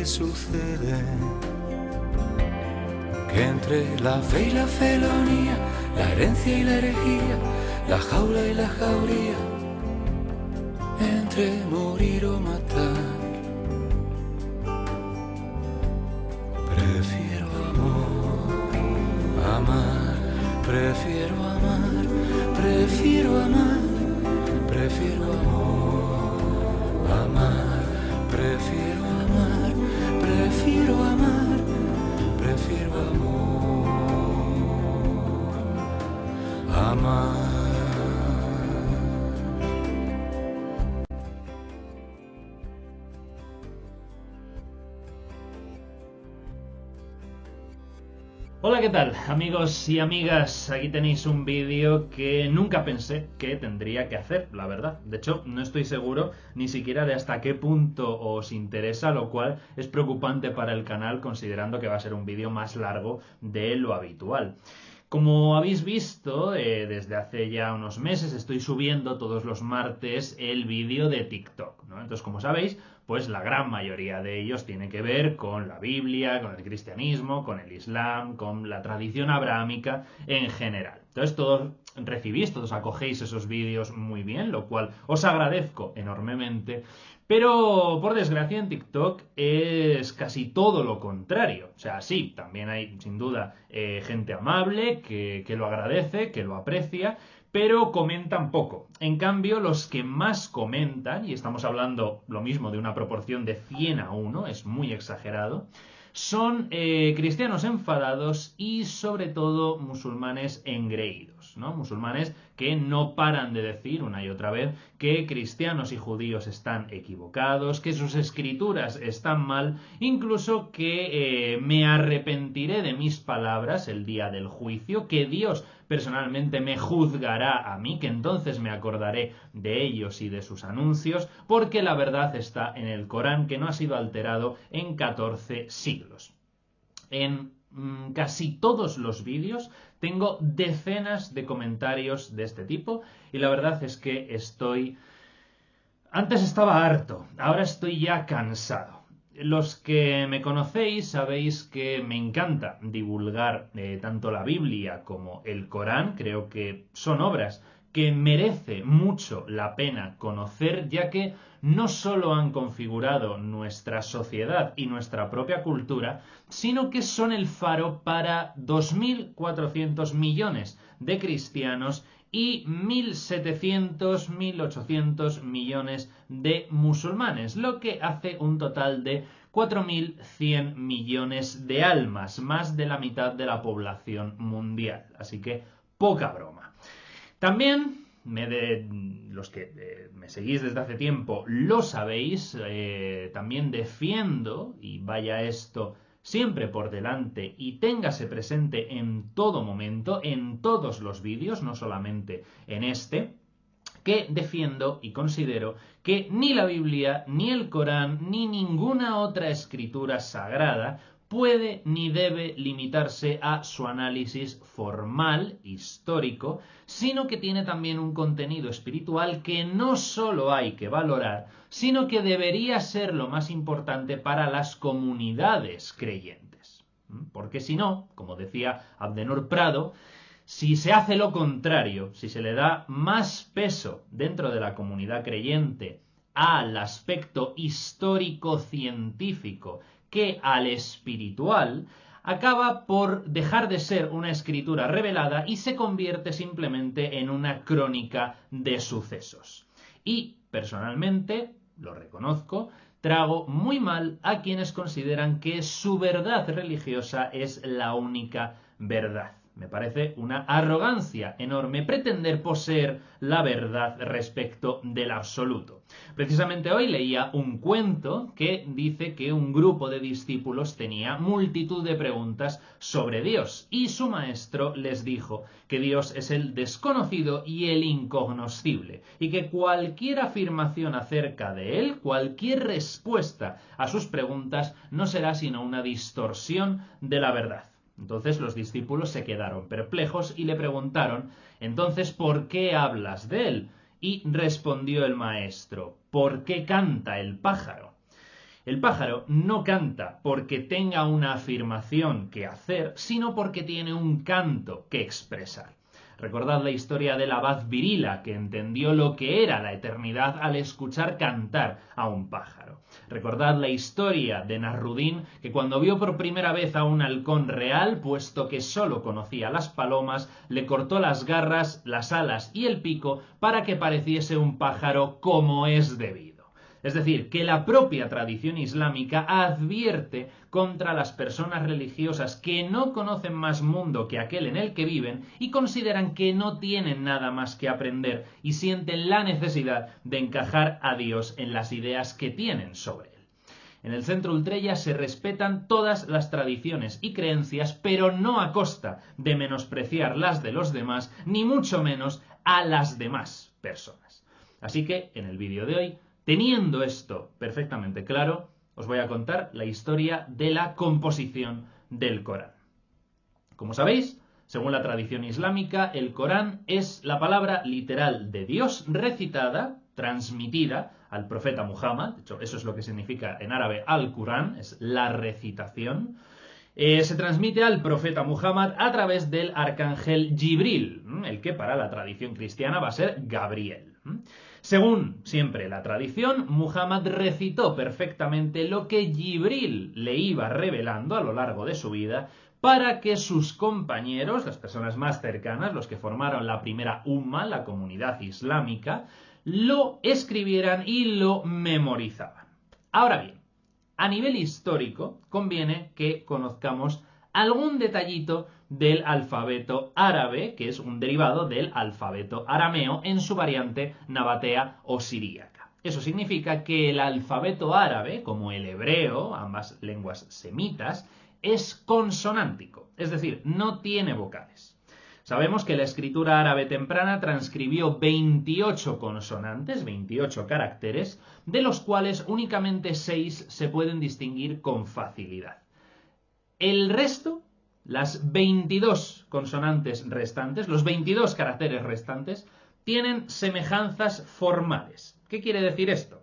sucede, que entre la fe y la felonía, la herencia y la herejía, la jaula y la jauría, entre morir o matar, prefiero amar, prefiero amar, prefiero amar, prefiero amar, prefiero amar, prefiero amar, prefiero amar. Hola, ¿qué tal, amigos y amigas? Aquí tenéis un vídeo que nunca pensé que tendría que hacer, la verdad. De hecho, no estoy seguro ni siquiera de hasta qué punto os interesa, lo cual es preocupante para el canal considerando que va a ser un vídeo más largo de lo habitual. Como habéis visto, desde hace ya unos meses estoy subiendo todos los martes el vídeo de TikTok, ¿no? Entonces, como sabéis, pues la gran mayoría de ellos tiene que ver con la Biblia, con el cristianismo, con el Islam, con la tradición abrámica en general. Entonces, todos acogéis esos vídeos muy bien, lo cual os agradezco enormemente. Pero, por desgracia, en TikTok es casi todo lo contrario. O sea, sí, también hay, sin duda, gente amable que lo agradece, que lo aprecia, pero comentan poco. En cambio, los que más comentan, y estamos hablando lo mismo de una proporción de 100 a 1, es muy exagerado, son cristianos enfadados y sobre todo musulmanes engreídos, ¿no? Musulmanes que no paran de decir una y otra vez que cristianos y judíos están equivocados, que sus escrituras están mal, incluso que me arrepentiré de mis palabras el día del juicio, que Dios personalmente me juzgará a mí, que entonces me acordaré de ellos y de sus anuncios, porque la verdad está en el Corán, que no ha sido alterado en 14 siglos. En casi todos los vídeos tengo decenas de comentarios de este tipo y la verdad es que Antes estaba harto, ahora estoy ya cansado. Los que me conocéis sabéis que me encanta divulgar tanto la Biblia como el Corán. Creo que son obras que merece mucho la pena conocer, ya que no solo han configurado nuestra sociedad y nuestra propia cultura, sino que son el faro para 2.400 millones de cristianos y 1.700, 1.800 millones de musulmanes, lo que hace un total de 4.100 millones de almas, más de la mitad de la población mundial. Así que poca broma. También, los que me seguís desde hace tiempo lo sabéis, también defiendo, y vaya esto siempre por delante y téngase presente en todo momento, en todos los vídeos, no solamente en este, que defiendo y considero que ni la Biblia, ni el Corán, ni ninguna otra escritura sagrada puede ni debe limitarse a su análisis formal, histórico, sino que tiene también un contenido espiritual que no solo hay que valorar, sino que debería ser lo más importante para las comunidades creyentes. Porque si no, como decía Abdenur Prado, si se hace lo contrario, si se le da más peso dentro de la comunidad creyente al aspecto histórico-científico que al espiritual, acaba por dejar de ser una escritura revelada y se convierte simplemente en una crónica de sucesos. Y, personalmente, lo reconozco, trago muy mal a quienes consideran que su verdad religiosa es la única verdad. Me parece una arrogancia enorme pretender poseer la verdad respecto del absoluto. Precisamente hoy leía un cuento que dice que un grupo de discípulos tenía multitud de preguntas sobre Dios y su maestro les dijo que Dios es el desconocido y el incognoscible y que cualquier afirmación acerca de él, cualquier respuesta a sus preguntas no será sino una distorsión de la verdad. Entonces los discípulos se quedaron perplejos y le preguntaron: «Entonces, ¿por qué hablas de él?». Y respondió el maestro: «¿Por qué canta el pájaro?». El pájaro no canta porque tenga una afirmación que hacer, sino porque tiene un canto que expresar. Recordad la historia del abad Virila, que entendió lo que era la eternidad al escuchar cantar a un pájaro. Recordad la historia de Nasrudin, que cuando vio por primera vez a un halcón real, puesto que solo conocía las palomas, le cortó las garras, las alas y el pico para que pareciese un pájaro como es debido. Es decir, que la propia tradición islámica advierte contra las personas religiosas que no conocen más mundo que aquel en el que viven y consideran que no tienen nada más que aprender y sienten la necesidad de encajar a Dios en las ideas que tienen sobre él. En el Centro Ultrella se respetan todas las tradiciones y creencias, pero no a costa de menospreciar las de los demás, ni mucho menos a las demás personas. Así que, en el vídeo de hoy, teniendo esto perfectamente claro, os voy a contar la historia de la composición del Corán. Como sabéis, según la tradición islámica, el Corán es la palabra literal de Dios recitada, transmitida al profeta Muhammad. De hecho, eso es lo que significa en árabe al-Qur'an, es la recitación. Se transmite al profeta Muhammad a través del arcángel Jibril, el que para la tradición cristiana va a ser Gabriel. Según siempre la tradición, Muhammad recitó perfectamente lo que Jibril le iba revelando a lo largo de su vida para que sus compañeros, las personas más cercanas, los que formaron la primera umma, la comunidad islámica, lo escribieran y lo memorizaban. Ahora bien, a nivel histórico, conviene que conozcamos algún detallito del alfabeto árabe, que es un derivado del alfabeto arameo en su variante nabatea o siríaca. Eso significa que el alfabeto árabe, como el hebreo, ambas lenguas semitas, es consonántico, es decir, no tiene vocales. Sabemos que la escritura árabe temprana transcribió 28 consonantes, 28 caracteres, de los cuales únicamente 6 se pueden distinguir con facilidad. El resto, las 22 consonantes restantes, los 22 caracteres restantes, tienen semejanzas formales. ¿Qué quiere decir esto?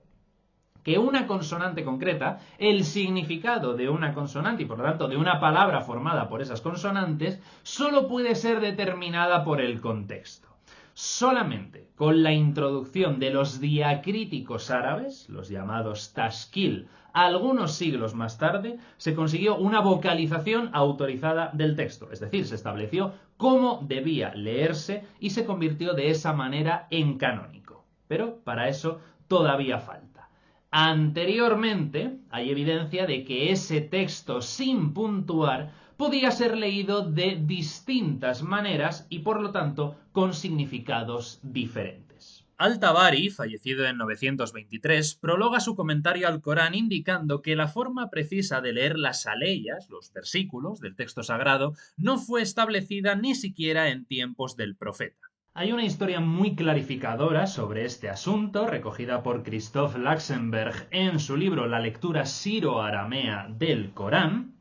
Que una consonante concreta, el significado de una consonante y por lo tanto de una palabra formada por esas consonantes, solo puede ser determinada por el contexto. Solamente con la introducción de los diacríticos árabes, los llamados tashkil, algunos siglos más tarde, se consiguió una vocalización autorizada del texto, es decir, se estableció cómo debía leerse y se convirtió de esa manera en canónico. Pero para eso todavía falta. Anteriormente, hay evidencia de que ese texto sin puntuar podía ser leído de distintas maneras y por lo tanto con significados diferentes. Al-Tabari, fallecido en 923, prologa su comentario al Corán indicando que la forma precisa de leer las aleyas, los versículos del texto sagrado, no fue establecida ni siquiera en tiempos del profeta. Hay una historia muy clarificadora sobre este asunto, recogida por Christoph Laxenberg en su libro La lectura siro-aramea del Corán,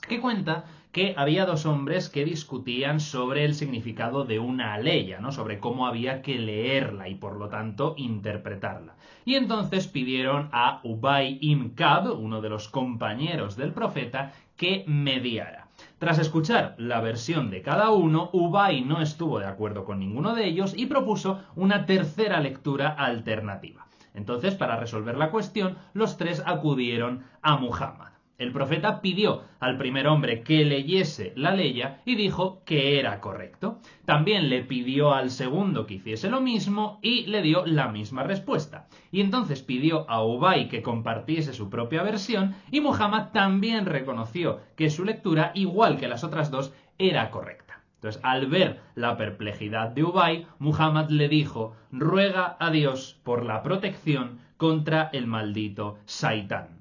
que cuenta que había dos hombres que discutían sobre el significado de una aleya, ¿no? Sobre cómo había que leerla y por lo tanto interpretarla. Y entonces pidieron a Ubay ibn Ka'b, uno de los compañeros del profeta, que mediara. Tras escuchar la versión de cada uno, Ubay no estuvo de acuerdo con ninguno de ellos y propuso una tercera lectura alternativa. Entonces, para resolver la cuestión, los tres acudieron a Muhammad. El profeta pidió al primer hombre que leyese la leya y dijo que era correcto. También le pidió al segundo que hiciese lo mismo y le dio la misma respuesta. Y entonces pidió a Ubay que compartiese su propia versión y Muhammad también reconoció que su lectura, igual que las otras dos, era correcta. Entonces, al ver la perplejidad de Ubay, Muhammad le dijo: ruega a Dios por la protección contra el maldito Saitán.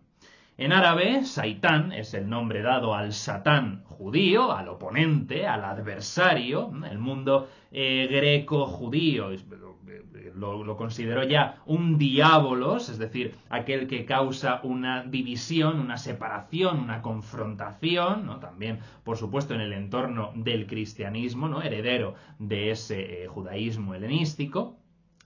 En árabe, Saitán es el nombre dado al Satán judío, al oponente, al adversario. El mundo greco-judío lo consideró ya un diabolos, es decir, aquel que causa una división, una separación, una confrontación, ¿no? También, por supuesto, en el entorno del cristianismo, ¿no? Heredero de ese judaísmo helenístico.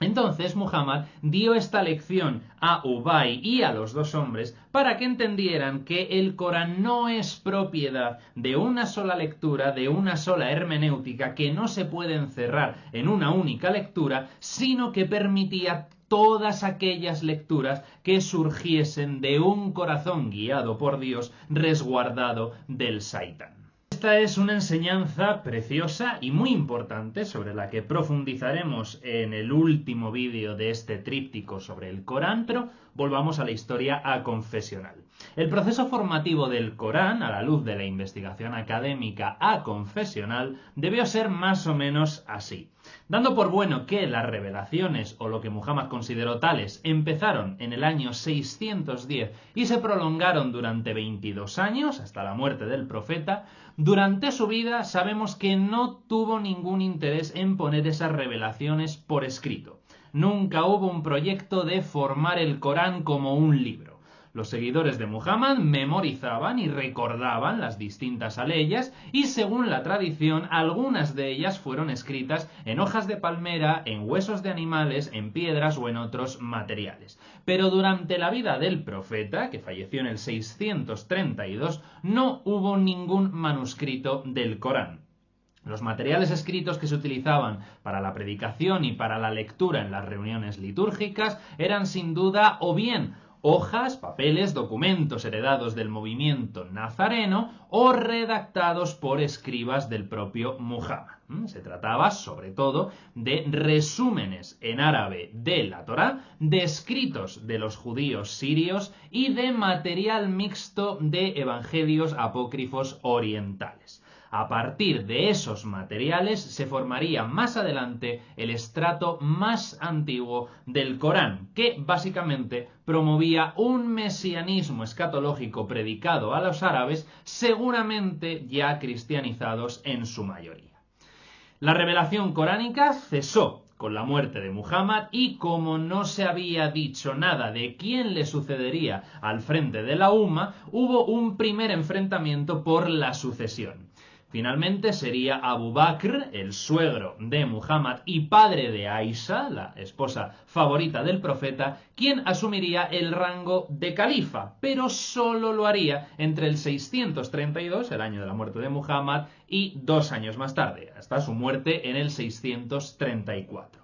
Entonces Muhammad dio esta lección a Ubay y a los dos hombres para que entendieran que el Corán no es propiedad de una sola lectura, de una sola hermenéutica, que no se puede encerrar en una única lectura, sino que permitía todas aquellas lecturas que surgiesen de un corazón guiado por Dios, resguardado del Saitán. Esta es una enseñanza preciosa y muy importante sobre la que profundizaremos en el último vídeo de este tríptico sobre el Corán, pero volvamos a la historia aconfesional. El proceso formativo del Corán, a la luz de la investigación académica aconfesional, debió ser más o menos así. Dando por bueno que las revelaciones, o lo que Muhammad consideró tales, empezaron en el año 610 y se prolongaron durante 22 años, hasta la muerte del profeta, durante su vida sabemos que no tuvo ningún interés en poner esas revelaciones por escrito. Nunca hubo un proyecto de formar el Corán como un libro. Los seguidores de Muhammad memorizaban y recordaban las distintas aleyas y, según la tradición, algunas de ellas fueron escritas en hojas de palmera, en huesos de animales, en piedras o en otros materiales. Pero durante la vida del profeta, que falleció en el 632, no hubo ningún manuscrito del Corán. Los materiales escritos que se utilizaban para la predicación y para la lectura en las reuniones litúrgicas eran sin duda o bien hojas, papeles, documentos heredados del movimiento nazareno o redactados por escribas del propio Muhammad. Se trataba, sobre todo, de resúmenes en árabe de la Torá, de escritos de los judíos sirios y de material mixto de evangelios apócrifos orientales. A partir de esos materiales se formaría más adelante el estrato más antiguo del Corán, que básicamente promovía un mesianismo escatológico predicado a los árabes, seguramente ya cristianizados en su mayoría. La revelación coránica cesó con la muerte de Muhammad y, como no se había dicho nada de quién le sucedería al frente de la umma, hubo un primer enfrentamiento por la sucesión. Finalmente sería Abu Bakr, el suegro de Muhammad y padre de Aisha, la esposa favorita del profeta, quien asumiría el rango de califa, pero solo lo haría entre el 632, el año de la muerte de Muhammad, y 2 años más tarde, hasta su muerte en el 634.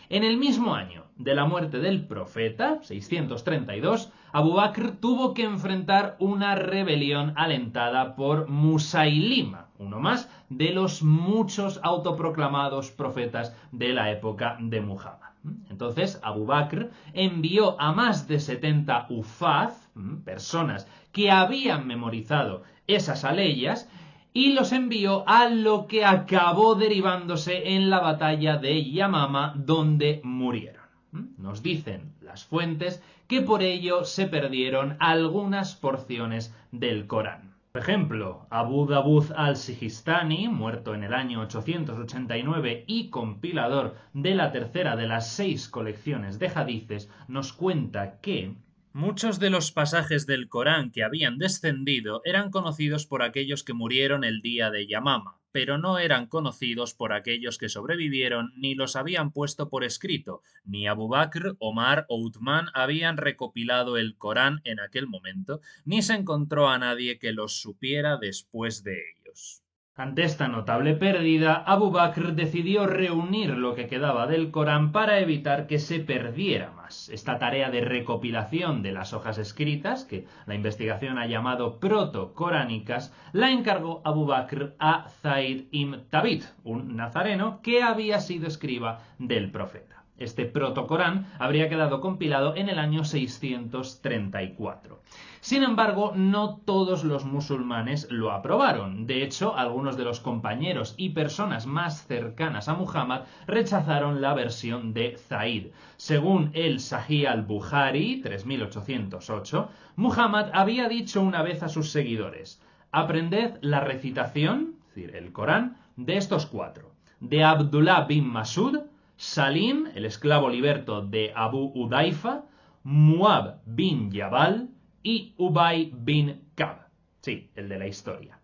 En el mismo año de la muerte del profeta, 632, Abu Bakr tuvo que enfrentar una rebelión alentada por Musailima, uno más de los muchos autoproclamados profetas de la época de Muhammad. Entonces, Abu Bakr envió a más de 70 hufaz, personas que habían memorizado esas aleyas, y los envió a lo que acabó derivándose en la batalla de Yamama, donde murieron. Nos dicen las fuentes que por ello se perdieron algunas porciones del Corán. Por ejemplo, Abu Dawud al-Sijistani, muerto en el año 889 y compilador de la tercera de las 6 colecciones de hadices, nos cuenta que muchos de los pasajes del Corán que habían descendido eran conocidos por aquellos que murieron el día de Yamama, pero no eran conocidos por aquellos que sobrevivieron ni los habían puesto por escrito. Ni Abu Bakr, Omar o Uthman habían recopilado el Corán en aquel momento, ni se encontró a nadie que los supiera después de ellos. Ante esta notable pérdida, Abu Bakr decidió reunir lo que quedaba del Corán para evitar que se perdiera más. Esta tarea de recopilación de las hojas escritas, que la investigación ha llamado proto-coránicas, la encargó Abu Bakr a Zaid ibn Thabit, un nazareno que había sido escriba del profeta. Este protocorán habría quedado compilado en el año 634. Sin embargo, no todos los musulmanes lo aprobaron. De hecho, algunos de los compañeros y personas más cercanas a Muhammad rechazaron la versión de Zaid. Según el Sahih al-Bukhari, 3808, Muhammad había dicho una vez a sus seguidores: aprended la recitación, es decir, el Corán, de estos 4. De Abdullah bin Masud, Salim, el esclavo liberto de Abu Udaifa, Muab bin Jabal y Ubay bin Ka'b. Sí, el de la historia.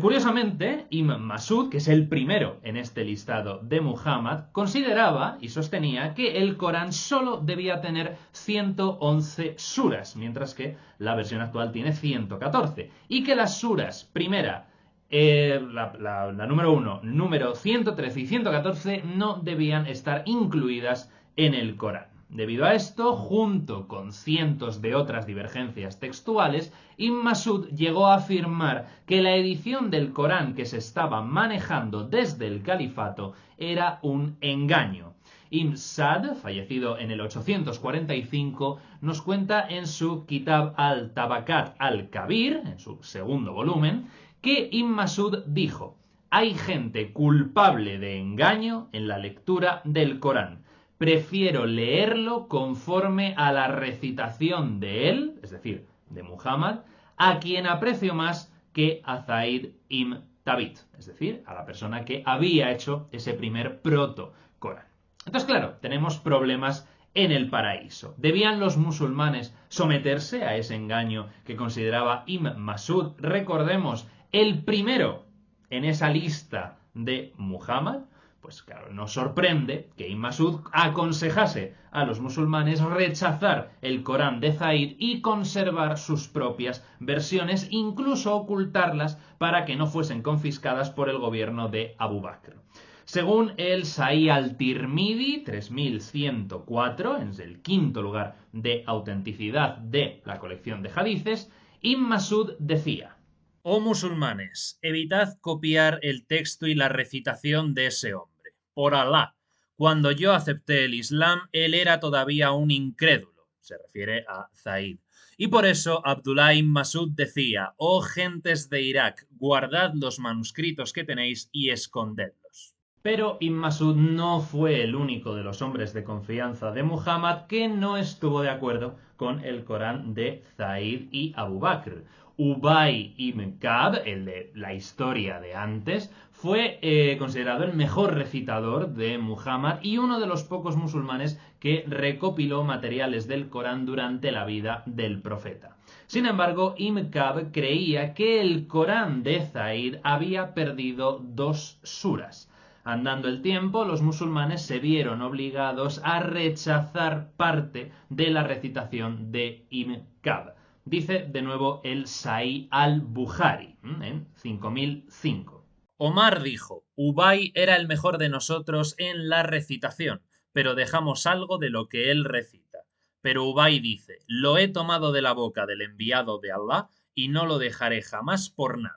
Curiosamente, Ibn Masud, que es el primero en este listado de Muhammad, consideraba y sostenía que el Corán solo debía tener 111 suras, mientras que la versión actual tiene 114, y que las suras primera, la número 1, número 113 y 114 no debían estar incluidas en el Corán. Debido a esto, junto con cientos de otras divergencias textuales, Ibn Masud llegó a afirmar que la edición del Corán que se estaba manejando desde el califato era un engaño. Ibn Sa'd, fallecido en el 845, nos cuenta en su Kitab al-Tabaqat al-Kabir, en su segundo volumen, que Ibn Masud dijo: «Hay gente culpable de engaño en la lectura del Corán. Prefiero leerlo conforme a la recitación de él», es decir, de Muhammad, «a quien aprecio más que a Zaid ibn Thabit», es decir, a la persona que había hecho ese primer proto-Corán. Entonces, claro, tenemos problemas en el paraíso. ¿Debían los musulmanes someterse a ese engaño que consideraba Ibn Masud, recordemos, el primero en esa lista de Muhammad? Pues claro, nos sorprende que Ibn Masud aconsejase a los musulmanes rechazar el Corán de Zaid y conservar sus propias versiones, incluso ocultarlas para que no fuesen confiscadas por el gobierno de Abu Bakr. Según el Sahih al-Tirmidhi 3104, en el quinto lugar de autenticidad de la colección de hadices, Ibn Masud decía: «Oh musulmanes, evitad copiar el texto y la recitación de ese hombre. Por Alá, cuando yo acepté el Islam, él era todavía un incrédulo», se refiere a Zaid. Y por eso Abdullah ibn Masud decía: «Oh gentes de Irak, guardad los manuscritos que tenéis y escondedlos». Pero Ibn Masud no fue el único de los hombres de confianza de Muhammad que no estuvo de acuerdo con el Corán de Zaid y Abu Bakr. Ubay ibn Ka'b, el de la historia de antes, fue considerado el mejor recitador de Muhammad y uno de los pocos musulmanes que recopiló materiales del Corán durante la vida del profeta. Sin embargo, Ibn Ka'b creía que el Corán de Zaid había perdido 2 suras. Andando el tiempo, los musulmanes se vieron obligados a rechazar parte de la recitación de Ibn Ka'b. Dice de nuevo el Sahih al-Bukhari, en 5005. Omar dijo: «Ubay era el mejor de nosotros en la recitación, pero dejamos algo de lo que él recita». Pero Ubay dice: «Lo he tomado de la boca del enviado de Allah y no lo dejaré jamás por nada».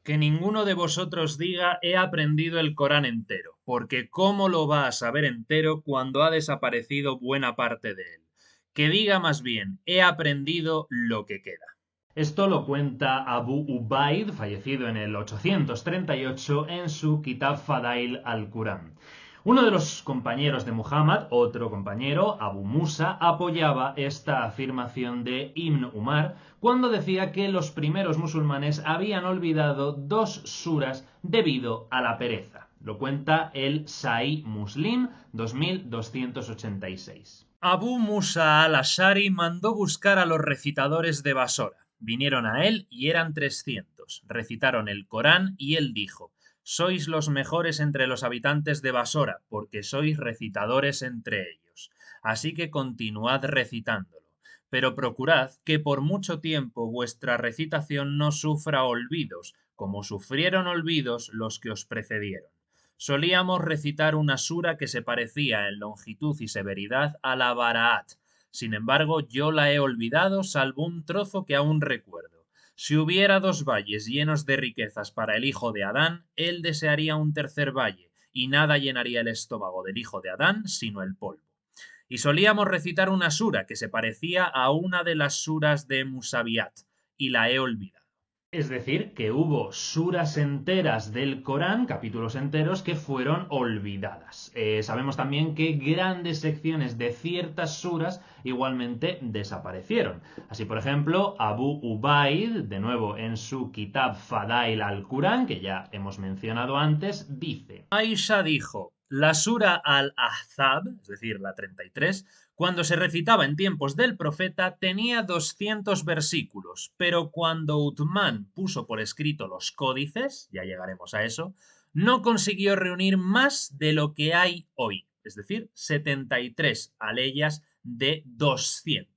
Que ninguno de vosotros diga: «He aprendido el Corán entero», porque ¿cómo lo va a saber entero cuando ha desaparecido buena parte de él? Que diga más bien: «He aprendido lo que queda». Esto lo cuenta Abu Ubaid, fallecido en el 838, en su Kitab Fadail al-Quran. Uno de los compañeros de Muhammad, otro compañero, Abu Musa, apoyaba esta afirmación de Ibn Umar cuando decía que los primeros musulmanes habían olvidado 2 suras debido a la pereza. Lo cuenta el Sahih Muslim 2286. Abu Musa al-Ashari mandó buscar a los recitadores de Basora. Vinieron a él y eran 300. Recitaron el Corán y él dijo: «Sois los mejores entre los habitantes de Basora, porque sois recitadores entre ellos. Así que continuad recitándolo. Pero procurad que por mucho tiempo vuestra recitación no sufra olvidos, como sufrieron olvidos los que os precedieron». Solíamos recitar una sura que se parecía en longitud y severidad a la Baraat. Sin embargo, yo la he olvidado, salvo un trozo que aún recuerdo. Si hubiera 2 valles llenos de riquezas para el hijo de Adán, él desearía un tercer valle, y nada llenaría el estómago del hijo de Adán sino el polvo. Y solíamos recitar una sura que se parecía a una de las suras de Musabiat, y la he olvidado. Es decir, que hubo suras enteras del Corán, capítulos enteros, que fueron olvidadas. Sabemos también que grandes secciones de ciertas suras igualmente desaparecieron. Así, por ejemplo, Abu Ubaid, de nuevo en su Kitab Fadail al-Quran, que ya hemos mencionado antes, dice: Aisha dijo: «La sura al-Ahzab, es decir, la 33, Cuando se recitaba en tiempos del profeta tenía 200 versículos, pero cuando Uthman puso por escrito los códices, ya llegaremos a eso, no consiguió reunir más de lo que hay hoy, es decir, 73 aleyas de 200.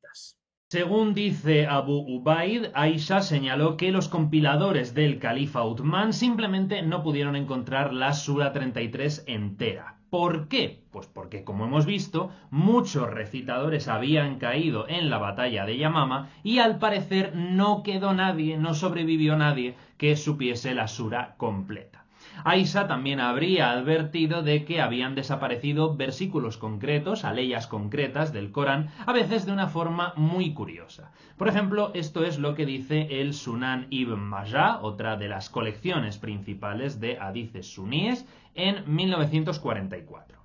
Según dice Abu Ubaid, Aisha señaló que los compiladores del califa Uthman simplemente no pudieron encontrar la Sura 33 entera. ¿Por qué? Pues porque, como hemos visto, muchos recitadores habían caído en la batalla de Yamama y al parecer no quedó nadie, no sobrevivió nadie que supiese la Sura completa. Aisha también habría advertido de que habían desaparecido versículos concretos, aleyas concretas del Corán, a veces de una forma muy curiosa. Por ejemplo, esto es lo que dice el Sunan Ibn Majah, otra de las colecciones principales de hadices suníes, en 1944.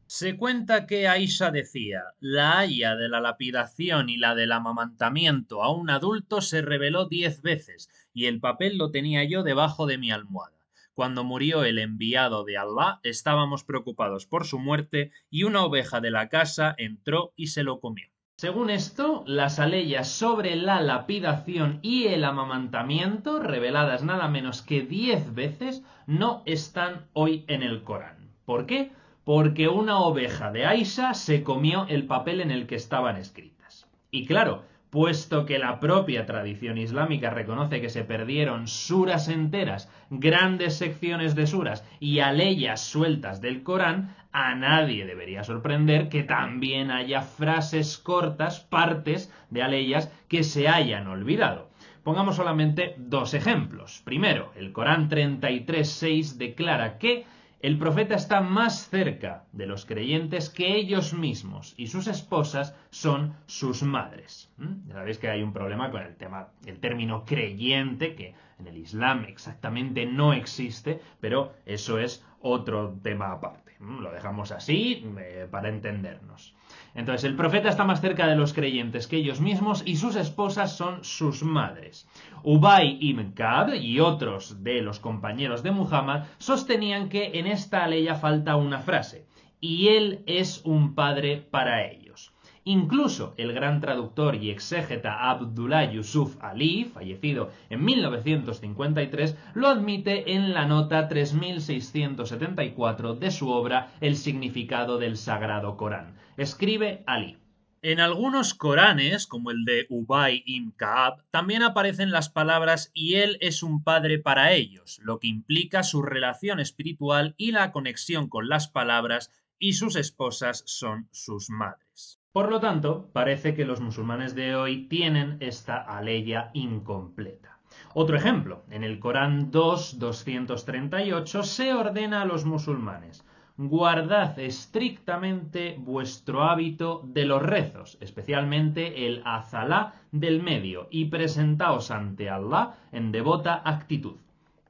Se cuenta que Aisha decía: la haya de la lapidación y la del amamantamiento a un adulto se reveló 10 veces, y el papel lo tenía yo debajo de mi almohada. Cuando murió el enviado de Allah, estábamos preocupados por su muerte y una oveja de la casa entró y se lo comió. Según esto, las aleyas sobre la lapidación y el amamantamiento, reveladas nada menos que 10 veces, no están hoy en el Corán. ¿Por qué? Porque una oveja de Aisha se comió el papel en el que estaban escritas. Y claro, puesto que la propia tradición islámica reconoce que se perdieron suras enteras, grandes secciones de suras y aleyas sueltas del Corán, a nadie debería sorprender que también haya frases cortas, partes de aleyas que se hayan olvidado. Pongamos solamente dos ejemplos. Primero, el Corán 33.6 declara que el profeta está más cerca de los creyentes que ellos mismos y sus esposas son sus madres. Ya sabéis que hay un problema con el término creyente, que en el Islam exactamente no existe, pero eso es otro tema aparte. Lo dejamos así para entendernos. Entonces, el profeta está más cerca de los creyentes que ellos mismos y sus esposas son sus madres. Ubay ibn Ka'b y otros de los compañeros de Muhammad sostenían que en esta aleya falta una frase: y él es un padre para ellos. Incluso el gran traductor y exégeta Abdullah Yusuf Ali, fallecido en 1953, lo admite en la nota 3674 de su obra El significado del Sagrado Corán. Escribe Ali: en algunos Coranes, como el de Ubay ibn Ka'b, también aparecen las palabras y él es un padre para ellos, lo que implica su relación espiritual y la conexión con las palabras, y sus esposas son sus madres. Por lo tanto, parece que los musulmanes de hoy tienen esta aleya incompleta. Otro ejemplo, en el Corán 2.238 se ordena a los musulmanes: guardad estrictamente vuestro hábito de los rezos, especialmente el azalá del medio, y presentaos ante Allah en devota actitud.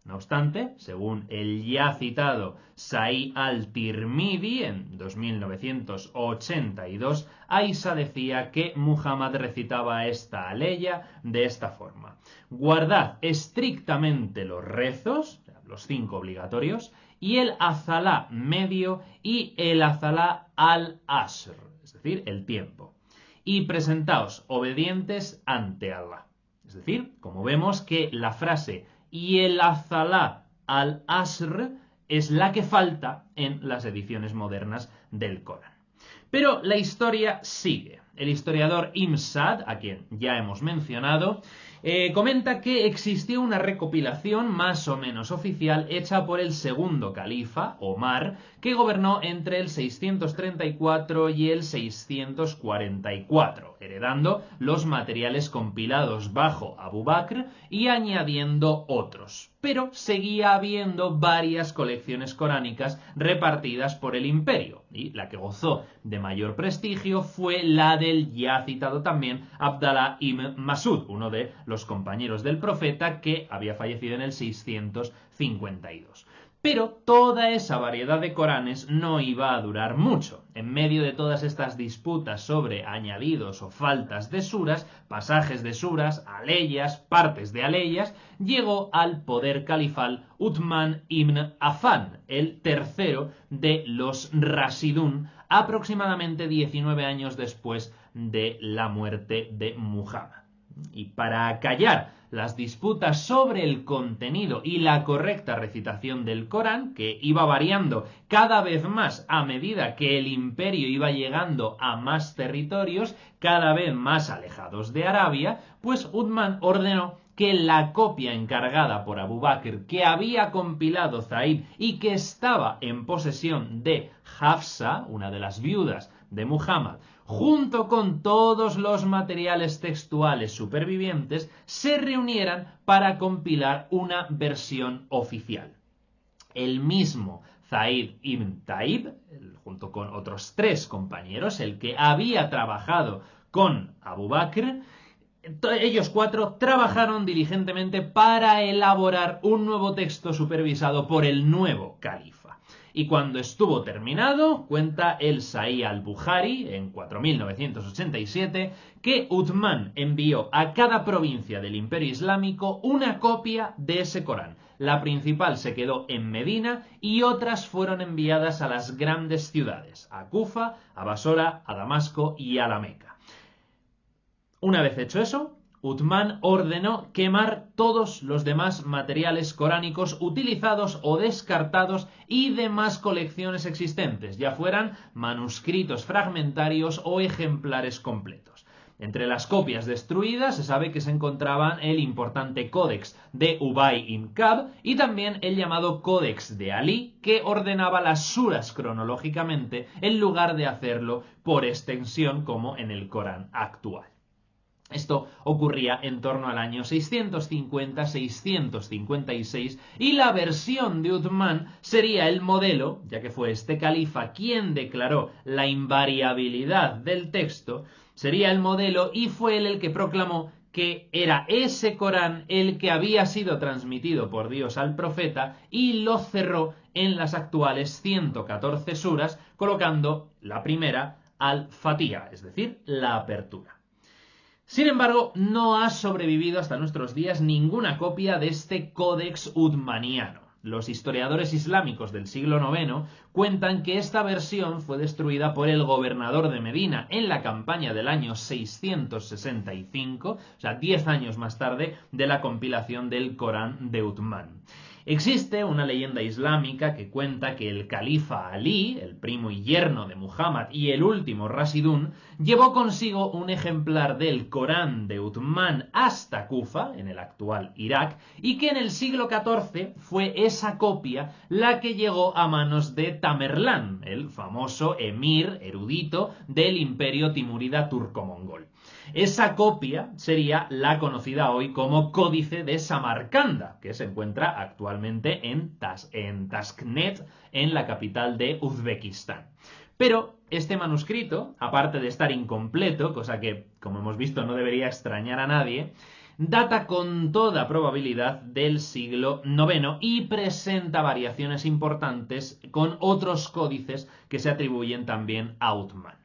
No obstante, según el ya citado Sahih al-Tirmidhi en 2982, Aisha decía que Muhammad recitaba esta aleya de esta forma: guardad estrictamente los rezos, los 5 obligatorios, y el azalá medio y el azalá al-asr, es decir, el tiempo, y presentaos obedientes ante Allah. Es decir, como vemos que la frase y el azalá al-asr es la que falta en las ediciones modernas del Corán. Pero la historia sigue. El historiador Ibn Sa'd, a quien ya hemos mencionado, comenta que existió una recopilación más o menos oficial hecha por el segundo califa, Omar, que gobernó entre el 634 y el 644, heredando los materiales compilados bajo Abu Bakr y añadiendo otros. Pero seguía habiendo varias colecciones coránicas repartidas por el imperio, y la que gozó de mayor prestigio fue la del ya citado también Abdallah ibn Mas'ud, uno de los compañeros del profeta que había fallecido en el 652. Pero toda esa variedad de Coranes no iba a durar mucho. En medio de todas estas disputas sobre añadidos o faltas de suras, pasajes de suras, aleyas, partes de aleyas, llegó al poder califal Uthman ibn Affan, el tercero de los Rashidun, aproximadamente 19 años después de la muerte de Muhammad. Y para acallar las disputas sobre el contenido y la correcta recitación del Corán, que iba variando cada vez más a medida que el imperio iba llegando a más territorios, cada vez más alejados de Arabia, pues Uthman ordenó que la copia encargada por Abu Bakr, que había compilado Zaid y que estaba en posesión de Hafsa, una de las viudas de Muhammad, junto con todos los materiales textuales supervivientes, se reunieran para compilar una versión oficial. El mismo Zaid ibn Taib, junto con otros 3 compañeros, el que había trabajado con Abu Bakr, ellos 4 trabajaron diligentemente para elaborar un nuevo texto supervisado por el nuevo califa. Y cuando estuvo terminado, cuenta el Sahih al-Bukhari en 4987 que Uthman envió a cada provincia del Imperio Islámico una copia de ese Corán. La principal se quedó en Medina y otras fueron enviadas a las grandes ciudades, a Kufa, a Basora, a Damasco y a la Meca. Una vez hecho eso, Uthman ordenó quemar todos los demás materiales coránicos utilizados o descartados y demás colecciones existentes, ya fueran manuscritos fragmentarios o ejemplares completos. Entre las copias destruidas se sabe que se encontraban el importante Códex de Ubay ibn Ka'b y también el llamado Códex de Ali, que ordenaba las suras cronológicamente en lugar de hacerlo por extensión como en el Corán actual. Esto ocurría en torno al año 650-656 y la versión de Uthman sería el modelo, ya que fue este califa quien declaró la invariabilidad del texto, sería el modelo y fue él el que proclamó que era ese Corán el que había sido transmitido por Dios al profeta y lo cerró en las actuales 114 suras, colocando la primera al-Fatiha, es decir, la apertura. Sin embargo, no ha sobrevivido hasta nuestros días ninguna copia de este Códex Uthmaniano. Los historiadores islámicos del siglo IX cuentan que esta versión fue destruida por el gobernador de Medina en la campaña del año 665, o sea, 10 años más tarde de la compilación del Corán de Uthman. Existe una leyenda islámica que cuenta que el califa Ali, el primo y yerno de Muhammad y el último Rashidun, llevó consigo un ejemplar del Corán de Uthman hasta Kufa, en el actual Irak, y que en el siglo XIV fue esa copia la que llegó a manos de Tamerlán, el famoso emir erudito del imperio timurida turco-mongol. Esa copia sería la conocida hoy como Códice de Samarcanda, que se encuentra actualmente en Taskent, en la capital de Uzbekistán. Pero este manuscrito, aparte de estar incompleto, cosa que, como hemos visto, no debería extrañar a nadie, data con toda probabilidad del siglo IX y presenta variaciones importantes con otros códices que se atribuyen también a Uthman.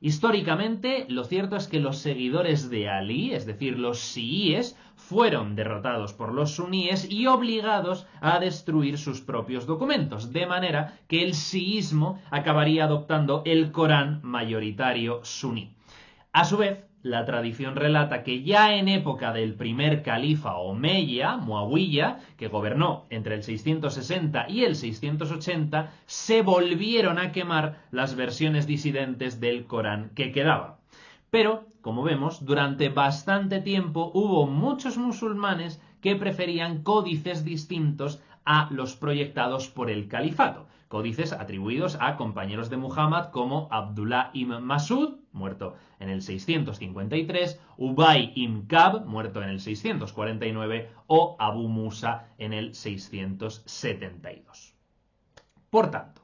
Históricamente, lo cierto es que los seguidores de Ali, es decir, los chiíes, fueron derrotados por los suníes y obligados a destruir sus propios documentos, de manera que el chiísmo acabaría adoptando el Corán mayoritario suní. A su vez, la tradición relata que ya en época del primer califa Omeya, Muawiyya, que gobernó entre el 660 y el 680, se volvieron a quemar las versiones disidentes del Corán que quedaban. Pero, como vemos, durante bastante tiempo hubo muchos musulmanes que preferían códices distintos a los proyectados por el califato. Códices atribuidos a compañeros de Muhammad como Abdullah ibn Masud, muerto en el 653, Ubay ibn Ka'b, muerto en el 649, o Abu Musa en el 672. Por tanto,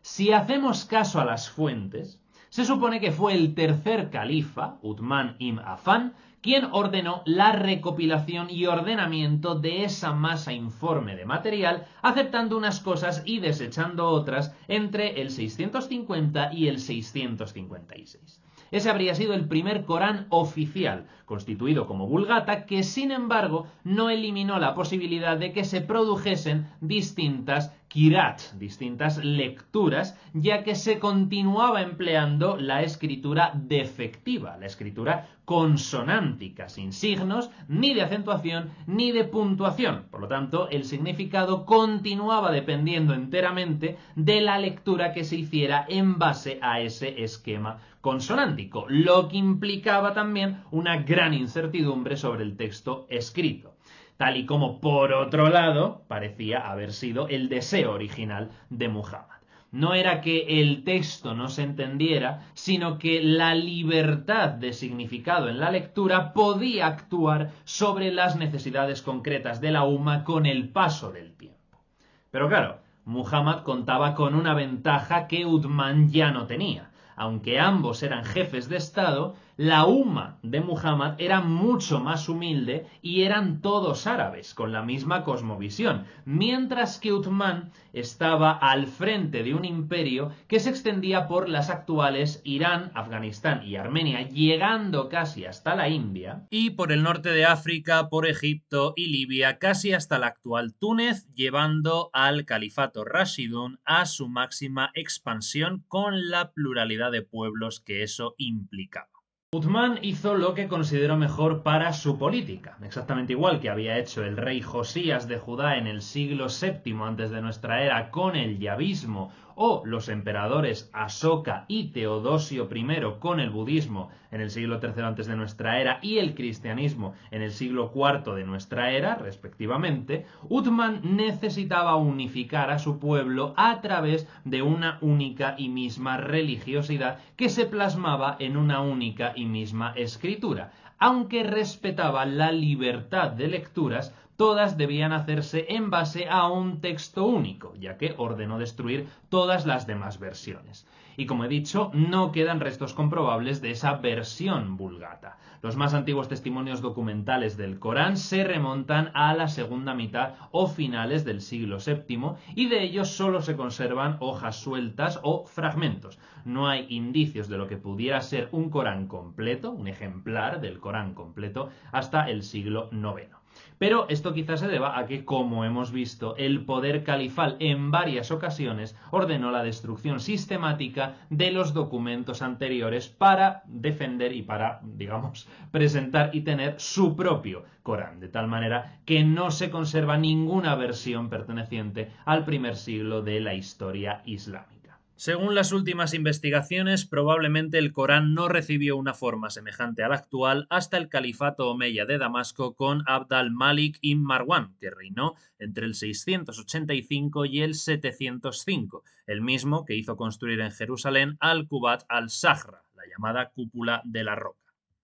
si hacemos caso a las fuentes, se supone que fue el tercer califa, Uthman ibn Affan, quien ordenó la recopilación y ordenamiento de esa masa informe de material, aceptando unas cosas y desechando otras entre el 650 y el 656. Ese habría sido el primer Corán oficial, constituido como Vulgata, que sin embargo no eliminó la posibilidad de que se produjesen distintas Qirat, distintas lecturas, ya que se continuaba empleando la escritura defectiva, la escritura consonántica, sin signos ni de acentuación ni de puntuación. Por lo tanto, el significado continuaba dependiendo enteramente de la lectura que se hiciera en base a ese esquema consonántico, lo que implicaba también una gran incertidumbre sobre el texto escrito, tal y como por otro lado parecía haber sido el deseo original de Muhammad. No era que el texto no se entendiera, sino que la libertad de significado en la lectura podía actuar sobre las necesidades concretas de la umma con el paso del tiempo. Pero claro, Muhammad contaba con una ventaja que Uthman ya no tenía. Aunque ambos eran jefes de Estado, la umma de Muhammad era mucho más humilde y eran todos árabes, con la misma cosmovisión, mientras que Uthman estaba al frente de un imperio que se extendía por las actuales Irán, Afganistán y Armenia, llegando casi hasta la India, y por el norte de África, por Egipto y Libia, casi hasta la actual Túnez, llevando al califato Rashidun a su máxima expansión con la pluralidad de pueblos que eso implicaba. Uthman hizo lo que consideró mejor para su política, exactamente igual que había hecho el rey Josías de Judá en el siglo VII antes de nuestra era con el yavismo, o los emperadores Asoka y Teodosio I con el budismo en el siglo III antes de nuestra era y el cristianismo en el siglo IV de nuestra era, respectivamente. Uthman necesitaba unificar a su pueblo a través de una única y misma religiosidad que se plasmaba en una única y misma escritura. Aunque respetaba la libertad de lecturas, todas debían hacerse en base a un texto único, ya que ordenó destruir todas las demás versiones. Y como he dicho, no quedan restos comprobables de esa versión vulgata. Los más antiguos testimonios documentales del Corán se remontan a la segunda mitad o finales del siglo VII y de ellos solo se conservan hojas sueltas o fragmentos. No hay indicios de lo que pudiera ser un Corán completo, un ejemplar del Corán completo, hasta el siglo IX. Pero esto quizás se deba a que, como hemos visto, el poder califal en varias ocasiones ordenó la destrucción sistemática de los documentos anteriores para defender y para, digamos, presentar y tener su propio Corán, de tal manera que no se conserva ninguna versión perteneciente al primer siglo de la historia islámica. Según las últimas investigaciones, probablemente el Corán no recibió una forma semejante a la actual hasta el califato omeya de Damasco con Abd al-Malik ibn Marwan, que reinó entre el 685 y el 705, el mismo que hizo construir en Jerusalén al-Qubat al-Sahra, la llamada cúpula de la roca.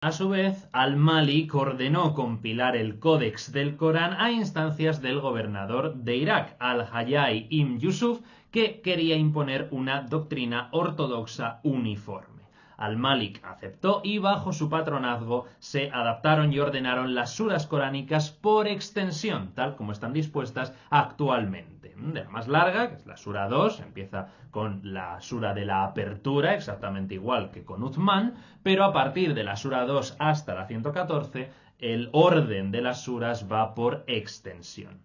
A su vez, al-Malik ordenó compilar el Códex del Corán a instancias del gobernador de Irak, al-Hayy ibn Yusuf, que quería imponer una doctrina ortodoxa uniforme. Al-Malik aceptó y bajo su patronazgo se adaptaron y ordenaron las suras coránicas por extensión, tal como están dispuestas actualmente. De la más larga, que es la sura 2, empieza con la sura de la apertura, exactamente igual que con Uthman, pero a partir de la sura 2 hasta la 114, el orden de las suras va por extensión.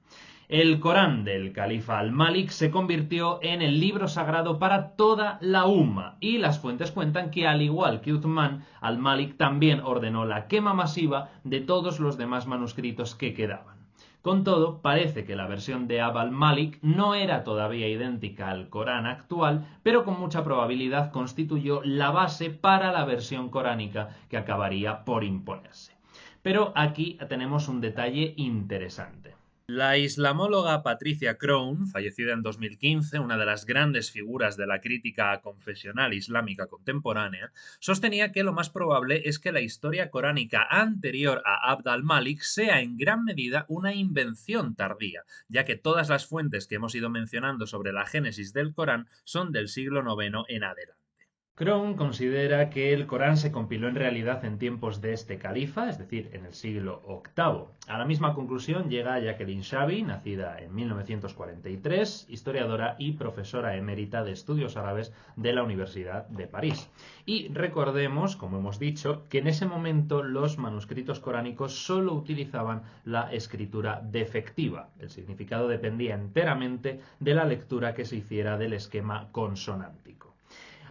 El Corán del califa al-Malik se convirtió en el libro sagrado para toda la umma y las fuentes cuentan que, al igual que Uthman, al-Malik también ordenó la quema masiva de todos los demás manuscritos que quedaban. Con todo, parece que la versión de Abd al-Malik no era todavía idéntica al Corán actual, pero con mucha probabilidad constituyó la base para la versión coránica que acabaría por imponerse. Pero aquí tenemos un detalle interesante. La islamóloga Patricia Crown, fallecida en 2015, una de las grandes figuras de la crítica confesional islámica contemporánea, sostenía que lo más probable es que la historia coránica anterior a Abd al-Malik sea en gran medida una invención tardía, ya que todas las fuentes que hemos ido mencionando sobre la génesis del Corán son del siglo IX en adelante. Crone considera que el Corán se compiló en realidad en tiempos de este califa, es decir, en el siglo VIII. A la misma conclusión llega Jacqueline Chaby, nacida en 1943, historiadora y profesora emérita de estudios árabes de la Universidad de París. Y recordemos, como hemos dicho, que en ese momento los manuscritos coránicos solo utilizaban la escritura defectiva. El significado dependía enteramente de la lectura que se hiciera del esquema consonántico.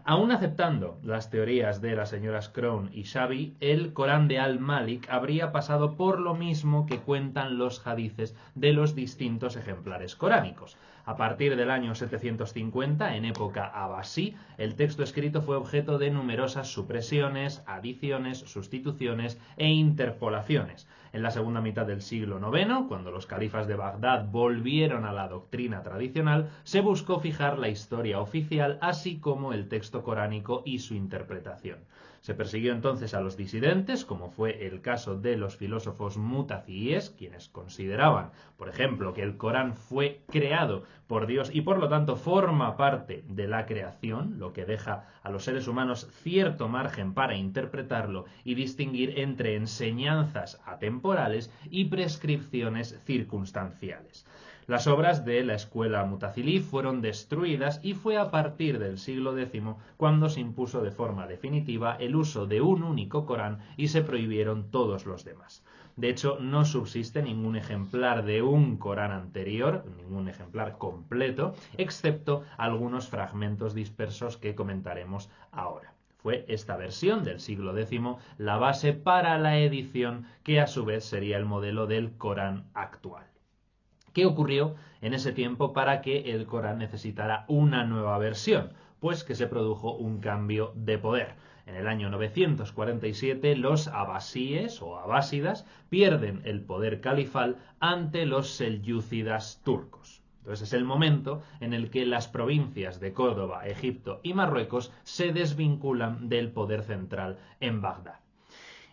Aún aceptando las teorías de las señoras Crone y Chaby, el Corán de Al-Malik habría pasado por lo mismo que cuentan los hadices de los distintos ejemplares coránicos. A partir del año 750, en época abasí, el texto escrito fue objeto de numerosas supresiones, adiciones, sustituciones e interpolaciones. En la segunda mitad del siglo IX, cuando los califas de Bagdad volvieron a la doctrina tradicional, se buscó fijar la historia oficial, así como el texto coránico y su interpretación. Se persiguió entonces a los disidentes, como fue el caso de los filósofos mutazíes, quienes consideraban, por ejemplo, que el Corán fue creado por Dios y por lo tanto forma parte de la creación, lo que deja a los seres humanos cierto margen para interpretarlo y distinguir entre enseñanzas atemporales y prescripciones circunstanciales. Las obras de la escuela mutazilí fueron destruidas y fue a partir del siglo X cuando se impuso de forma definitiva el uso de un único Corán y se prohibieron todos los demás. De hecho, no subsiste ningún ejemplar de un Corán anterior, ningún ejemplar completo, excepto algunos fragmentos dispersos que comentaremos ahora. Fue esta versión del siglo X la base para la edición que a su vez sería el modelo del Corán actual. ¿Qué ocurrió en ese tiempo para que el Corán necesitara una nueva versión? Pues que se produjo un cambio de poder. En el año 947 los abasíes o abásidas pierden el poder califal ante los selyúcidas turcos. Entonces es el momento en el que las provincias de Córdoba, Egipto y Marruecos se desvinculan del poder central en Bagdad.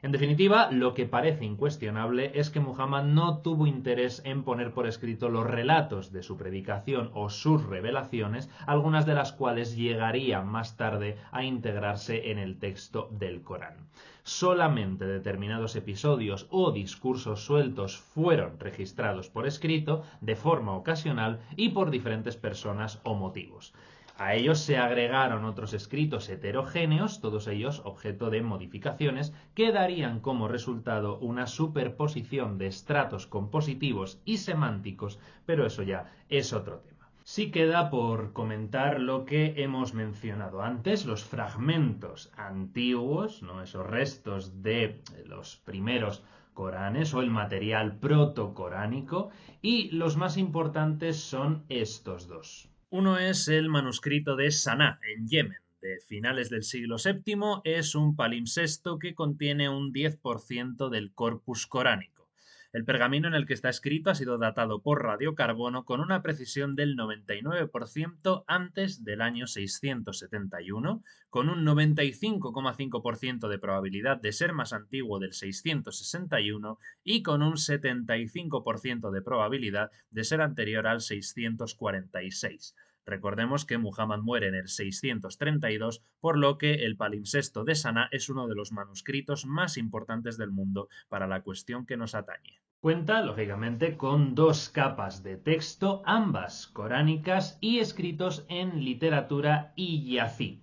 En definitiva, lo que parece incuestionable es que Muhammad no tuvo interés en poner por escrito los relatos de su predicación o sus revelaciones, algunas de las cuales llegarían más tarde a integrarse en el texto del Corán. Solamente determinados episodios o discursos sueltos fueron registrados por escrito de forma ocasional y por diferentes personas o motivos. A ellos se agregaron otros escritos heterogéneos, todos ellos objeto de modificaciones, que darían como resultado una superposición de estratos compositivos y semánticos, pero eso ya es otro tema. Sí queda por comentar lo que hemos mencionado antes, los fragmentos antiguos, ¿no? Esos restos de los primeros Coranes o el material protocoránico, y los más importantes son estos dos. Uno es el manuscrito de Saná, en Yemen, de finales del siglo VII. Es un palimpsesto que contiene un 10% del corpus coránico. El pergamino en el que está escrito ha sido datado por radiocarbono con una precisión del 99% antes del año 671, con un 95,5% de probabilidad de ser más antiguo del 661 y con un 75% de probabilidad de ser anterior al 646. Recordemos que Muhammad muere en el 632, por lo que el palimpsesto de Saná es uno de los manuscritos más importantes del mundo para la cuestión que nos atañe. Cuenta, lógicamente, con dos capas de texto, ambas coránicas y escritos en literatura iyazí.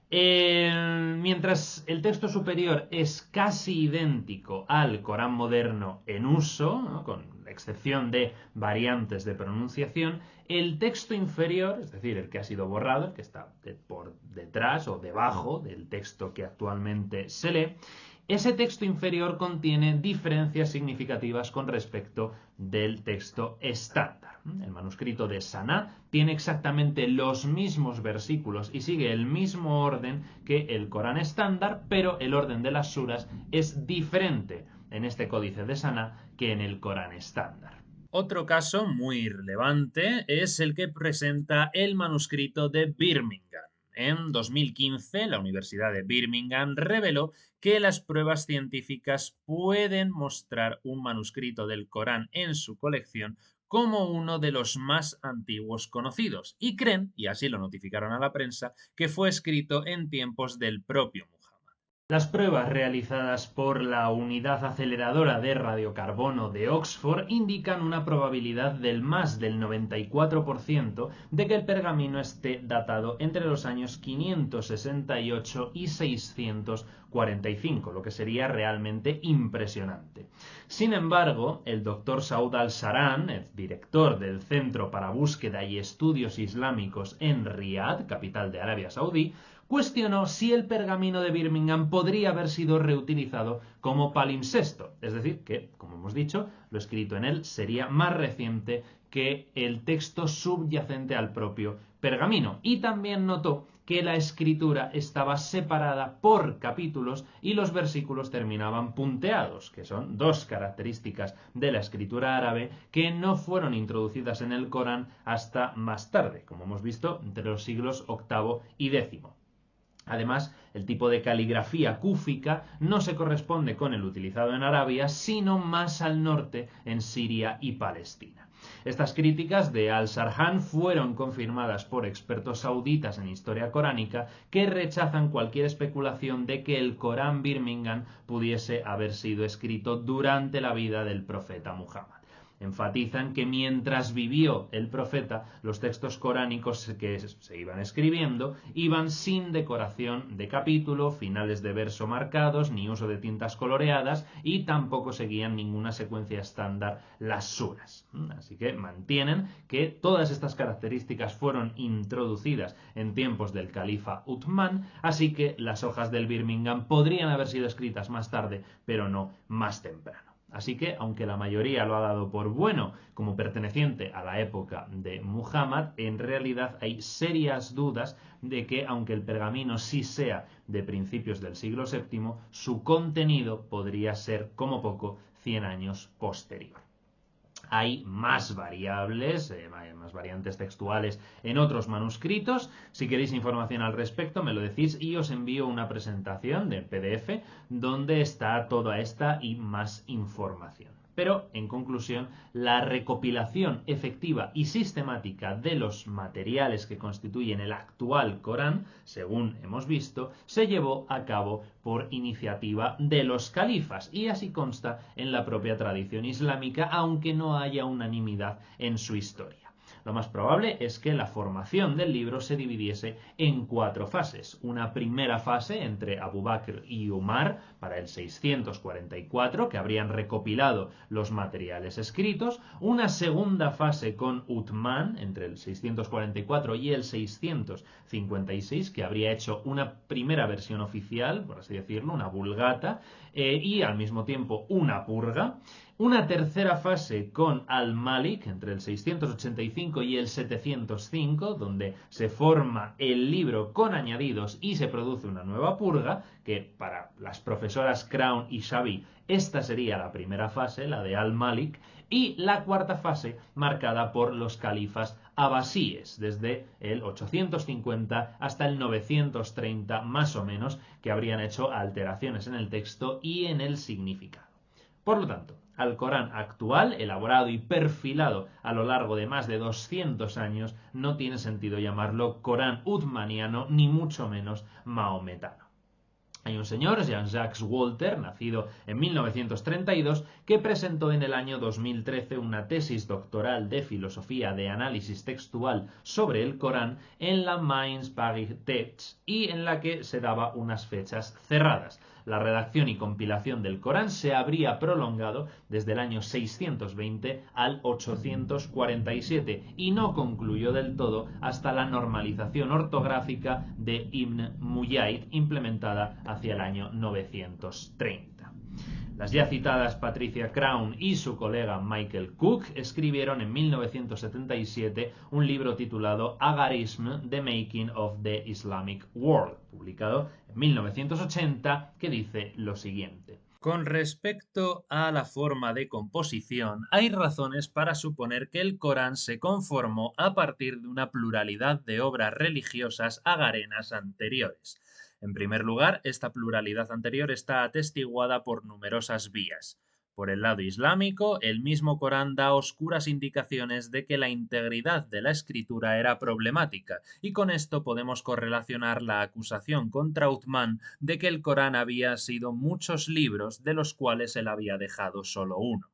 Mientras el texto superior es casi idéntico al Corán moderno en uso, ¿no?, con excepción de variantes de pronunciación, el texto inferior, es decir, el que ha sido borrado, el que está por detrás o debajo del texto que actualmente se lee, ese texto inferior contiene diferencias significativas con respecto del texto estándar. El manuscrito de Saná tiene exactamente los mismos versículos y sigue el mismo orden que el Corán estándar, pero el orden de las suras es diferente en este códice de Saná que en el Corán estándar. Otro caso muy relevante es el que presenta el manuscrito de Birmingham. En 2015, la Universidad de Birmingham reveló que las pruebas científicas pueden mostrar un manuscrito del Corán en su colección como uno de los más antiguos conocidos y creen, y así lo notificaron a la prensa, que fue escrito en tiempos del propio Muhammad. Las pruebas realizadas por la Unidad Aceleradora de Radiocarbono de Oxford indican una probabilidad del más del 94% de que el pergamino esté datado entre los años 568 y 645, lo que sería realmente impresionante. Sin embargo, el doctor Saud al-Saran, el director del Centro para Búsqueda y Estudios Islámicos en Riad, capital de Arabia Saudí, cuestionó si el pergamino de Birmingham podría haber sido reutilizado como palimpsesto, es decir, que, como hemos dicho, lo escrito en él sería más reciente que el texto subyacente al propio pergamino. Y también notó que la escritura estaba separada por capítulos y los versículos terminaban punteados, que son dos características de la escritura árabe que no fueron introducidas en el Corán hasta más tarde, como hemos visto, entre los siglos VIII y X. Además, el tipo de caligrafía cúfica no se corresponde con el utilizado en Arabia, sino más al norte, en Siria y Palestina. Estas críticas de al-Sarhan fueron confirmadas por expertos sauditas en historia coránica que rechazan cualquier especulación de que el Corán Birmingham pudiese haber sido escrito durante la vida del profeta Muhammad. Enfatizan que mientras vivió el profeta, los textos coránicos que se iban escribiendo iban sin decoración de capítulo, finales de verso marcados, ni uso de tintas coloreadas y tampoco seguían ninguna secuencia estándar las suras. Así que mantienen que todas estas características fueron introducidas en tiempos del califa Uthman, así que las hojas del Birmingham podrían haber sido escritas más tarde, pero no más temprano. Así que, aunque la mayoría lo ha dado por bueno como perteneciente a la época de Muhammad, en realidad hay serias dudas de que, aunque el pergamino sí sea de principios del siglo VII, su contenido podría ser, como poco, 100 años posterior. Hay más variables, más variantes textuales en otros manuscritos. Si queréis información al respecto, me lo decís y os envío una presentación de PDF donde está toda esta y más información. Pero, en conclusión, la recopilación efectiva y sistemática de los materiales que constituyen el actual Corán, según hemos visto, se llevó a cabo por iniciativa de los califas y así consta en la propia tradición islámica, aunque no haya unanimidad en su historia. Lo más probable es que la formación del libro se dividiese en 4 fases. Una primera fase entre Abu Bakr y Umar para el 644, que habrían recopilado los materiales escritos. Una segunda fase con Uthman entre el 644 y el 656, que habría hecho una primera versión oficial, por así decirlo, una vulgata, y al mismo tiempo una purga. Una tercera fase con al-Malik entre el 685 y el 705, donde se forma el libro con añadidos y se produce una nueva purga, que para las profesoras Crown y Xavi esta sería la primera fase, la de al-Malik, y la cuarta fase marcada por los califas abasíes, desde el 850 hasta el 930 más o menos, que habrían hecho alteraciones en el texto y en el significado. Por lo tanto, al Corán actual, elaborado y perfilado a lo largo de más de 200 años, no tiene sentido llamarlo Corán uthmaniano ni mucho menos maometano. Hay un señor, Jean-Jacques Walter, nacido en 1932, que presentó en el año 2013 una tesis doctoral de filosofía de análisis textual sobre el Corán en la Mainz Paris Texts y en la que se daba unas fechas cerradas. La redacción y compilación del Corán se habría prolongado desde el año 620 al 847 y no concluyó del todo hasta la normalización ortográfica de Ibn Mujaid implementada hacia el año 930. Las ya citadas Patricia Crown y su colega Michael Cook escribieron en 1977 un libro titulado Agarism, The Making of the Islamic World, publicado en 1980, que dice lo siguiente. Con respecto a la forma de composición, hay razones para suponer que el Corán se conformó a partir de una pluralidad de obras religiosas agarenas anteriores. En primer lugar, esta pluralidad anterior está atestiguada por numerosas vías. Por el lado islámico, el mismo Corán da oscuras indicaciones de que la integridad de la escritura era problemática, y con esto podemos correlacionar la acusación contra Uthman de que el Corán había sido muchos libros de los cuales él había dejado solo uno.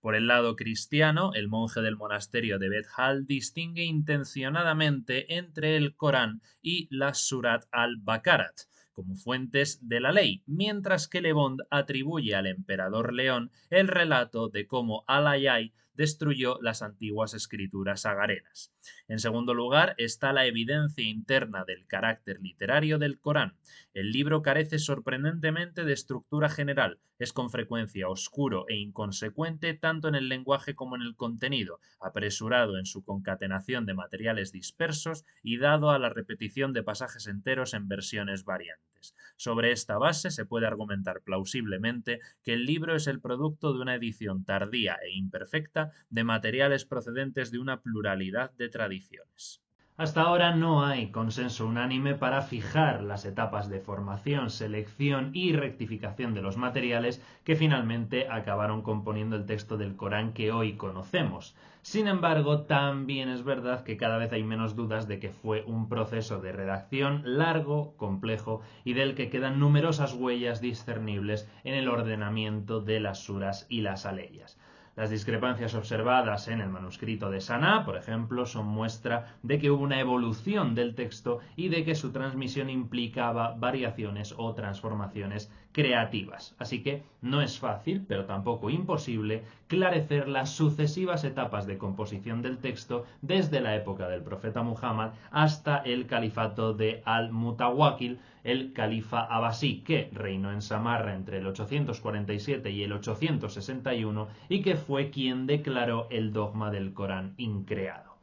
Por el lado cristiano, el monje del monasterio de Bethal distingue intencionadamente entre el Corán y la Surat al-Baqarat como fuentes de la ley, mientras que Le Bon atribuye al emperador León el relato de cómo Al-Ayai destruyó las antiguas escrituras agarenas. En segundo lugar está la evidencia interna del carácter literario del Corán. El libro carece sorprendentemente de estructura general, es con frecuencia oscuro e inconsecuente tanto en el lenguaje como en el contenido, apresurado en su concatenación de materiales dispersos y dado a la repetición de pasajes enteros en versiones variantes. Sobre esta base se puede argumentar plausiblemente que el libro es el producto de una edición tardía e imperfecta de materiales procedentes de una pluralidad de tradiciones. Hasta ahora no hay consenso unánime para fijar las etapas de formación, selección y rectificación de los materiales que finalmente acabaron componiendo el texto del Corán que hoy conocemos. Sin embargo, también es verdad que cada vez hay menos dudas de que fue un proceso de redacción largo, complejo y del que quedan numerosas huellas discernibles en el ordenamiento de las suras y las aleyas. Las discrepancias observadas en el manuscrito de Saná, por ejemplo, son muestra de que hubo una evolución del texto y de que su transmisión implicaba variaciones o transformaciones creativas. Así que no es fácil, pero tampoco imposible, clarecer las sucesivas etapas de composición del texto desde la época del profeta Muhammad hasta el califato de Al-Mutawakkil, el califa abasí, que reinó en Samarra entre el 847 y el 861 y que fue quien declaró el dogma del Corán increado.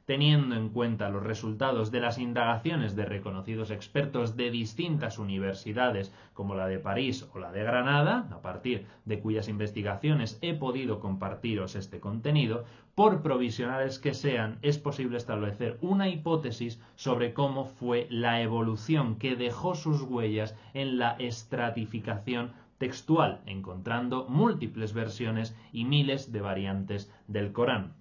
Teniendo en cuenta los resultados de las indagaciones de reconocidos expertos de distintas universidades como la de París o la de Granada, a partir de cuyas investigaciones he podido compartiros este contenido, por provisionales que sean, es posible establecer una hipótesis sobre cómo fue la evolución que dejó sus huellas en la estratificación textual, encontrando múltiples versiones y miles de variantes del Corán.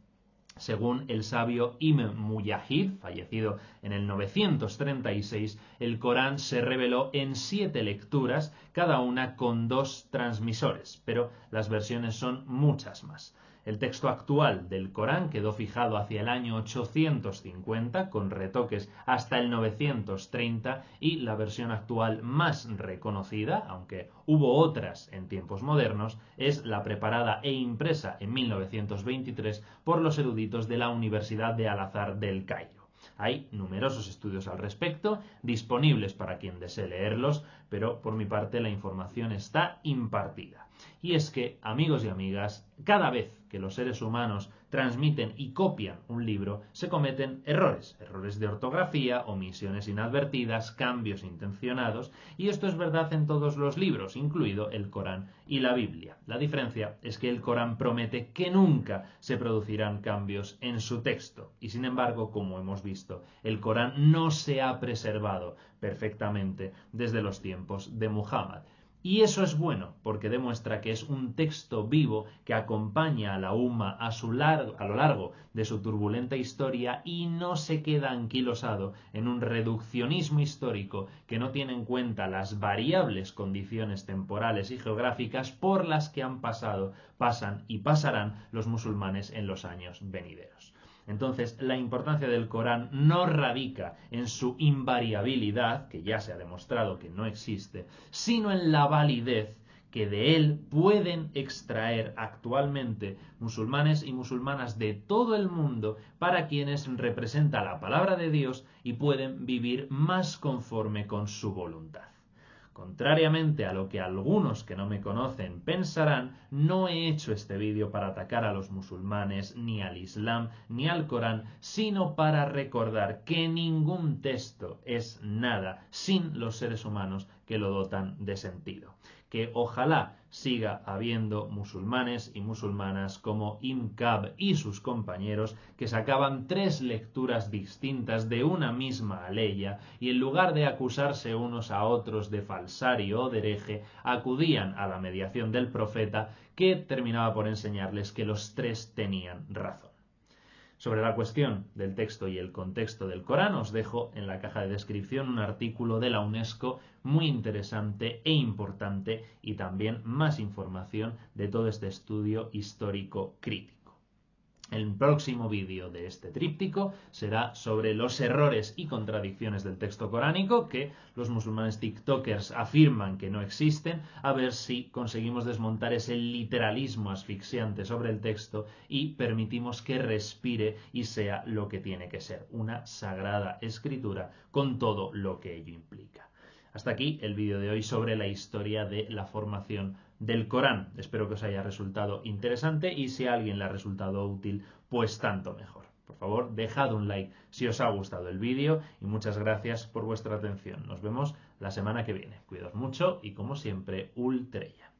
Según el sabio Ibn Mujahid, fallecido en el 936, el Corán se reveló en 7 lecturas, cada una con 2 transmisores, pero las versiones son muchas más. El texto actual del Corán quedó fijado hacia el año 850, con retoques hasta el 930, y la versión actual más reconocida, aunque hubo otras en tiempos modernos, es la preparada e impresa en 1923 por los eruditos de la Universidad de Al-Azhar del Cairo. Hay numerosos estudios al respecto, disponibles para quien desee leerlos, pero por mi parte la información está impartida. Y es que, amigos y amigas, cada vez que los seres humanos transmiten y copian un libro, se cometen errores de ortografía, omisiones inadvertidas, cambios intencionados, y esto es verdad en todos los libros, incluido el Corán y la Biblia. La diferencia es que el Corán promete que nunca se producirán cambios en su texto, y sin embargo, como hemos visto, el Corán no se ha preservado perfectamente desde los tiempos de Muhammad. Y eso es bueno, porque demuestra que es un texto vivo que acompaña a la umma a lo largo de su turbulenta historia y no se queda anquilosado en un reduccionismo histórico que no tiene en cuenta las variables condiciones temporales y geográficas por las que han pasado, pasan y pasarán los musulmanes en los años venideros. Entonces, la importancia del Corán no radica en su invariabilidad, que ya se ha demostrado que no existe, sino en la validez que de él pueden extraer actualmente musulmanes y musulmanas de todo el mundo para quienes representa la palabra de Dios y pueden vivir más conforme con su voluntad. Contrariamente a lo que algunos que no me conocen pensarán, no he hecho este vídeo para atacar a los musulmanes, ni al Islam, ni al Corán, sino para recordar que ningún texto es nada sin los seres humanos que lo dotan de sentido. que ojalá siga habiendo musulmanes y musulmanas como Imkab y sus compañeros que sacaban 3 lecturas distintas de una misma aleya y en lugar de acusarse unos a otros de falsario o de hereje, acudían a la mediación del profeta que terminaba por enseñarles que los 3 tenían razón. Sobre la cuestión del texto y el contexto del Corán os dejo en la caja de descripción un artículo de la UNESCO muy interesante e importante y también más información de todo este estudio histórico crítico. El próximo vídeo de este tríptico será sobre los errores y contradicciones del texto coránico que los musulmanes tiktokers afirman que no existen, a ver si conseguimos desmontar ese literalismo asfixiante sobre el texto y permitimos que respire y sea lo que tiene que ser, una sagrada escritura con todo lo que ello implica. Hasta aquí el vídeo de hoy sobre la historia de la formación del Corán. Espero que os haya resultado interesante y si a alguien le ha resultado útil, pues tanto mejor. Por favor, dejad un like si os ha gustado el vídeo y muchas gracias por vuestra atención. Nos vemos la semana que viene. Cuidaos mucho y como siempre, Ultrella.